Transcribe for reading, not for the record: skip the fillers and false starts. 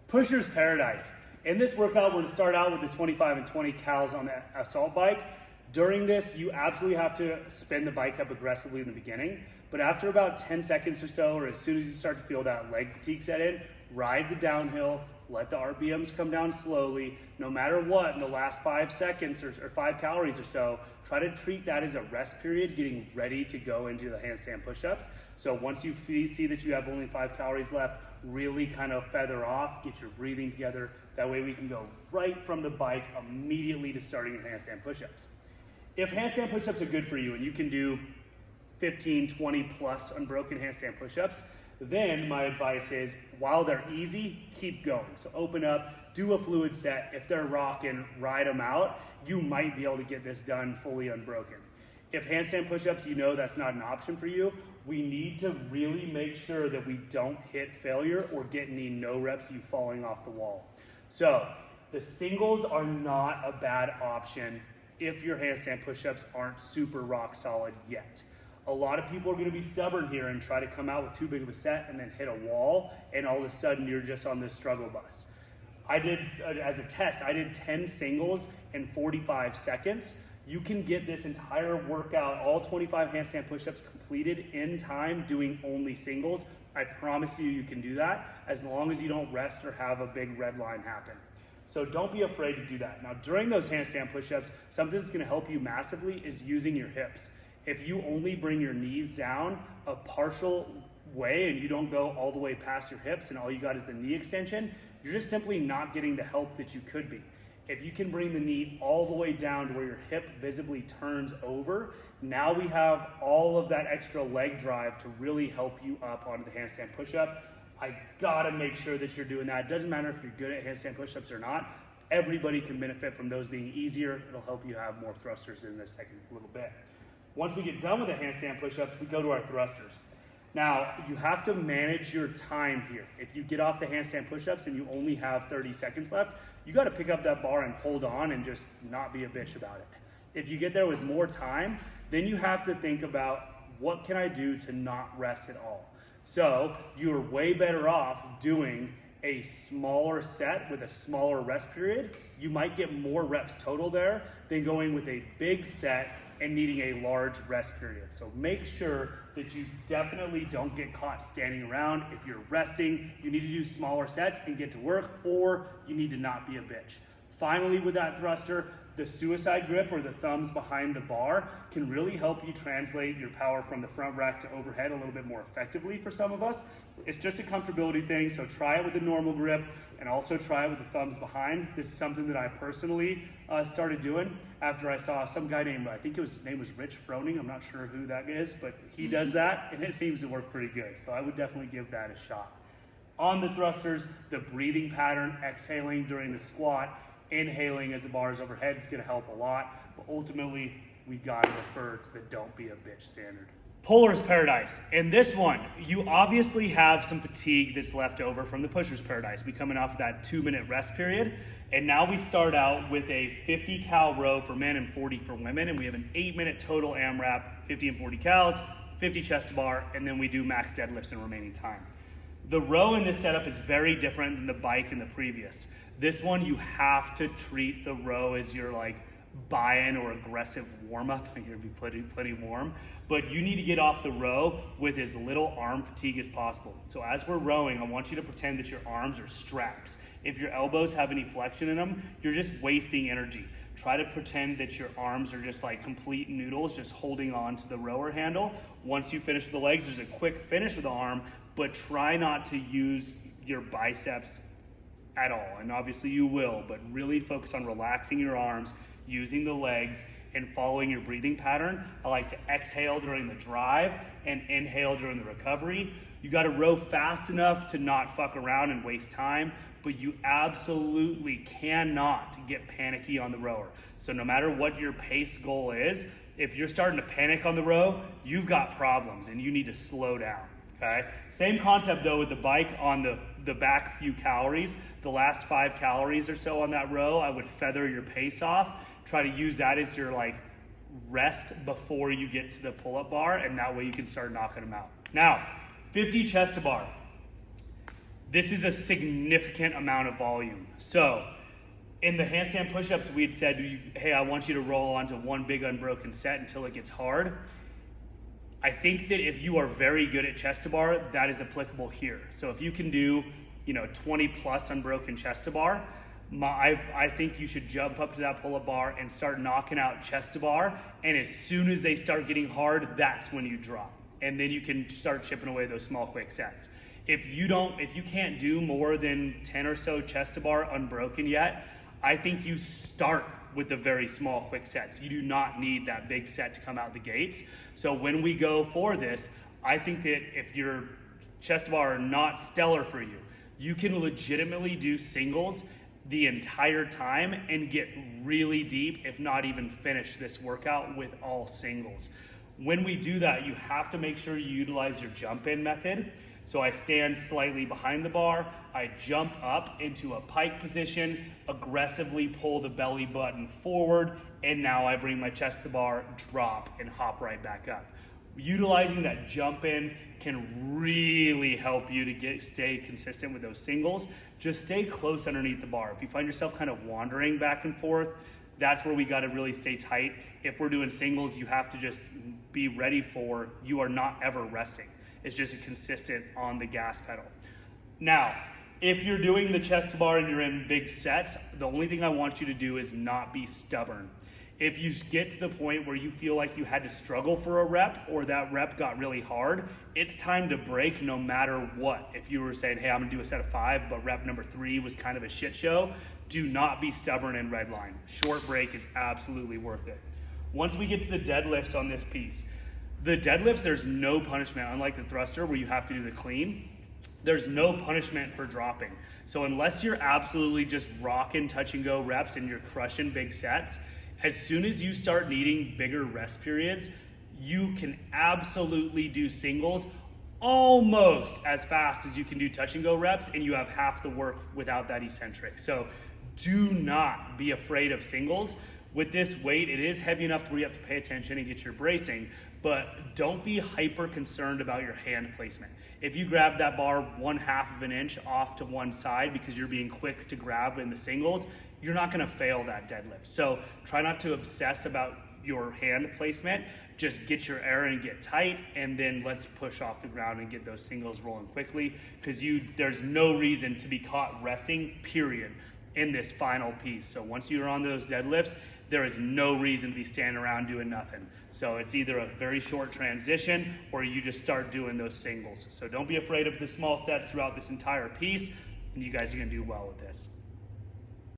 Pusher's paradise. In this workout, we're gonna start out with the 25 and 20 cals on the assault bike. During this, you absolutely have to spin the bike up aggressively in the beginning, but after about 10 seconds or so, or as soon as you start to feel that leg fatigue set in, ride the downhill, let the RPMs come down slowly. No matter what, in the last 5 seconds or 5 calories or so, try to treat that as a rest period, getting ready to go into the handstand push-ups. So once you see that you have only 5 calories left, really kind of feather off, get your breathing together. That way we can go right from the bike immediately to starting your handstand push-ups. If handstand push-ups are good for you and you can do 15, 20 plus unbroken handstand push-ups, then my advice is, while they're easy, keep going. So open up, do a fluid set. If they're rocking, ride them out. You might be able to get this done fully unbroken. If handstand push-ups, you know that's not an option for you, we need to really make sure that we don't hit failure or get any no reps you falling off the wall. So the singles are not a bad option if your handstand push-ups aren't super rock solid yet. A lot of people are gonna be stubborn here and try to come out with too big of a set and then hit a wall, and all of a sudden you're just on this struggle bus. I did, as a test, I did 10 singles in 45 seconds. You can get this entire workout, all 25 handstand push-ups completed in time doing only singles. I promise you, you can do that as long as you don't rest or have a big red line happen. So don't be afraid to do that. Now, during those handstand push-ups, something that's gonna help you massively is using your hips. If you only bring your knees down a partial way and you don't go all the way past your hips and all you got is the knee extension, you're just simply not getting the help that you could be. If you can bring the knee all the way down to where your hip visibly turns over, now we have all of that extra leg drive to really help you up onto the handstand push-up. I gotta make sure that you're doing that. It doesn't matter if you're good at handstand push-ups or not. Everybody can benefit from those being easier. It'll help you have more thrusters in this second little bit. Once we get done with the handstand push-ups, we go to our thrusters. Now, you have to manage your time here. If you get off the handstand push-ups and you only have 30 seconds left, you gotta pick up that bar and hold on and just not be a bitch about it. If you get there with more time, then you have to think about, what can I do to not rest at all? So you're way better off doing a smaller set with a smaller rest period. You might get more reps total there than going with a big set and needing a large rest period. So make sure that you definitely don't get caught standing around. If you're resting, you need to do smaller sets and get to work, or you need to not be a bitch. Finally, with that thruster, the suicide grip, or the thumbs behind the bar, can really help you translate your power from the front rack to overhead a little bit more effectively for some of us. It's just a comfortability thing, so try it with the normal grip and also try it with the thumbs behind. This is something that I personally started doing after I saw some guy named, I think his name was Rich Froning, I'm not sure who that is, but he does that and it seems to work pretty good. So I would definitely give that a shot. On the thrusters, the breathing pattern, exhaling during the squat, inhaling as the bar is overhead is gonna help a lot, but ultimately we gotta refer to the don't be a bitch standard. Puller's paradise. In this one, you obviously have some fatigue that's left over from the pusher's paradise. We coming off of that 2-minute rest period, and now we start out with a 50 cal row for men and 40 for women, and we have an 8-minute total AMRAP, 50 and 40 cals, 50 chest to bar, and then we do max deadlifts in remaining time. The row in this setup is very different than the bike in the previous. This one, you have to treat the row as your buy-in or aggressive warm-up. You're gonna be pretty warm, but you need to get off the row with as little arm fatigue as possible. So as we're rowing, I want you to pretend that your arms are straps. If your elbows have any flexion in them, you're just wasting energy. Try to pretend that your arms are just like complete noodles, just holding on to the rower handle. Once you finish with the legs, there's a quick finish with the arm, but try not to use your biceps at all. And obviously you will, but really focus on relaxing your arms, using the legs, and following your breathing pattern. I like to exhale during the drive and inhale during the recovery. You gotta row fast enough to not fuck around and waste time, but you absolutely cannot get panicky on the rower. So no matter what your pace goal is, if you're starting to panic on the row, you've got problems and you need to slow down. Okay. Same concept though with the bike on the back few calories. The last 5 calories or so on that row, I would feather your pace off. Try to use that as your rest before you get to the pull-up bar, and that way you can start knocking them out. Now, 50 chest to bar. This is a significant amount of volume. So in the handstand push-ups, we had said, hey, I want you to roll onto one big unbroken set until it gets hard. I think that if you are very good at chest to bar, that is applicable here. So if you can do, 20 plus unbroken chest to bar, I think you should jump up to that pull-up bar and start knocking out chest to bar. And as soon as they start getting hard, that's when you drop. And then you can start chipping away those small, quick sets. If you can't do more than 10 or so chest to bar unbroken yet, I think you start with the very small, quick sets. You do not need that big set to come out the gates. So when we go for this, I think that if your chest to bar are not stellar for you, you can legitimately do singles the entire time and get really deep, if not even finish this workout with all singles. When we do that, you have to make sure you utilize your jump in method. So I stand slightly behind the bar, I jump up into a pike position, aggressively pull the belly button forward, and now I bring my chest to the bar, drop, and hop right back up. Utilizing that jump in can really help you to stay consistent with those singles. Just stay close underneath the bar. If you find yourself kind of wandering back and forth, that's where we got to really stay tight. If we're doing singles, you have to just be ready for, you are not ever resting. It's just a consistent on the gas pedal. Now, if you're doing the chest to bar and you're in big sets, the only thing I want you to do is not be stubborn. If you get to the point where you feel like you had to struggle for a rep or that rep got really hard, it's time to break no matter what. If you were saying, hey, I'm gonna do a set of 5, but rep number 3 was kind of a shit show, do not be stubborn and redline. Short break is absolutely worth it. Once we get to the deadlifts on this piece, the deadlifts, there's no punishment, unlike the thruster where you have to do the clean. There's no punishment for dropping. So unless you're absolutely just rocking touch and go reps and you're crushing big sets, as soon as you start needing bigger rest periods, you can absolutely do singles almost as fast as you can do touch and go reps, and you have half the work without that eccentric. So do not be afraid of singles. With this weight, it is heavy enough where you have to pay attention and get your bracing, but don't be hyper concerned about your hand placement. If you grab that bar 1/2 of an inch off to one side because you're being quick to grab in the singles, you're not gonna fail that deadlift. So try not to obsess about your hand placement. Just get your air and get tight, and then let's push off the ground and get those singles rolling quickly, because there's no reason to be caught resting, period, in this final piece. So once you're on those deadlifts, there is no reason to be standing around doing nothing. So it's either a very short transition or you just start doing those singles. So don't be afraid of the small sets throughout this entire piece, and you guys are gonna do well with this.